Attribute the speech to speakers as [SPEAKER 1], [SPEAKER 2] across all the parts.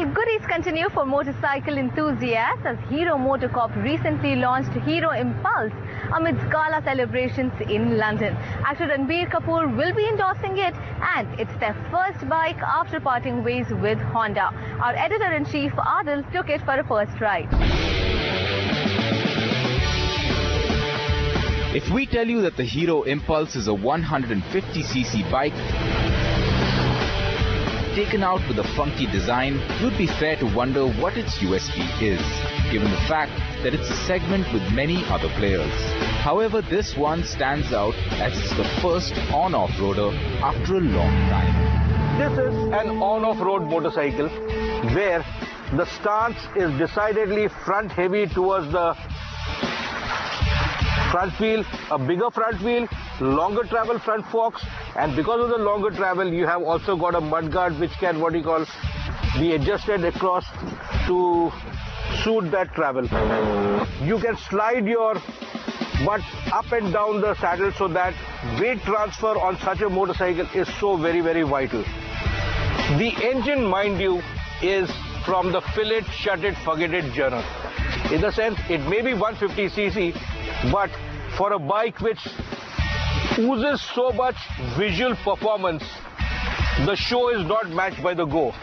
[SPEAKER 1] Well, goodies continue for motorcycle enthusiasts as Hero MotoCorp recently launched Hero Impulse amidst gala celebrations in London. Actor Ranbir Kapoor will be endorsing it, and it's their first bike after parting ways with Honda. Our editor-in-chief Adil took it for a first ride.
[SPEAKER 2] If we tell you that the Hero Impulse is a 150cc bike taken out with a funky design, it would be fair to wonder what its USP is, given the fact that it's a segment with many other players. However, this one stands out as it's the first on-off-roader after a long time.
[SPEAKER 3] This is an on-off-road motorcycle where the stance is decidedly front-heavy towards the front wheel, a bigger front wheel, longer travel front forks, and because of the longer travel you have also got a mudguard which can be adjusted across to suit that travel. You can slide your butt up and down the saddle so that weight transfer on such a motorcycle is so very vital. The engine, mind you, is from the fillet, shut it, forget it genre. In the sense, it may be 150cc, but for a bike which oozes so much visual performance, the show is not matched by the go.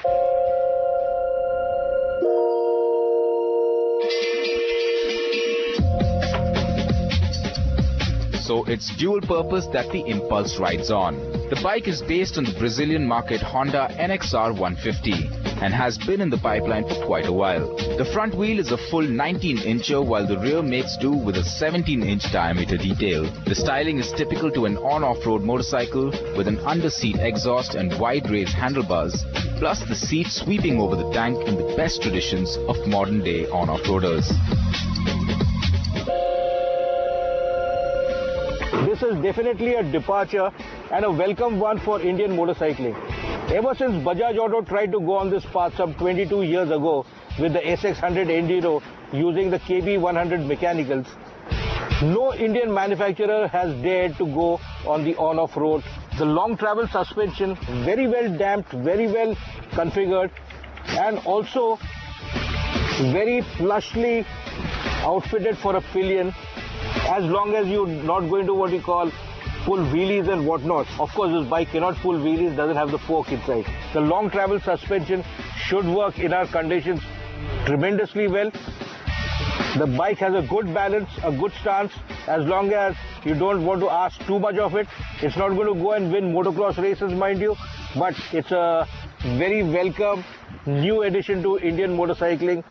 [SPEAKER 2] So it's dual purpose that the Impulse rides on. The bike is based on the Brazilian market Honda NXR 150 and has been in the pipeline for quite a while. The front wheel is a full 19-incher while the rear makes do with a 17-inch diameter detail. The styling is typical to an on-off-road motorcycle with an under-seat exhaust and wide raised handlebars, plus the seat sweeping over the tank in the best traditions of modern-day on-off-roaders.
[SPEAKER 3] This is definitely a departure and a welcome one for Indian motorcycling. Ever since Bajaj Auto tried to go on this path some 22 years ago with the SX100 Enduro using the KB100 mechanicals, no Indian manufacturer has dared to go on the on-off road. The long travel suspension, very well damped, very well configured, and also very plushly outfitted for a pillion, as long as you're not going to what you call pull wheelies and whatnot. Of course, this bike cannot pull wheelies, doesn't have the fork inside. The long travel suspension should work in our conditions tremendously well. The bike has a good balance, a good stance. As long as you don't want to ask too much of it, it's not going to go and win motocross races, mind you, but it's a very welcome new addition to Indian motorcycling.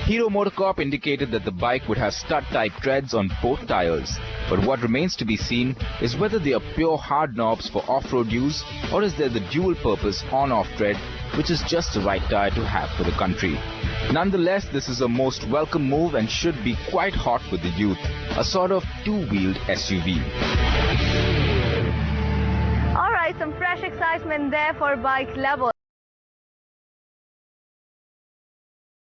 [SPEAKER 2] Hero MotoCorp indicated that the bike would have stud-type treads on both tires, but what remains to be seen is whether they are pure hard knobs for off-road use or is there the dual-purpose on-off tread, which is just the right tire to have for the country. Nonetheless, this is a most welcome move and should be quite hot with the youth, a sort of two-wheeled SUV.
[SPEAKER 1] All right, some fresh excitement there for bike lovers.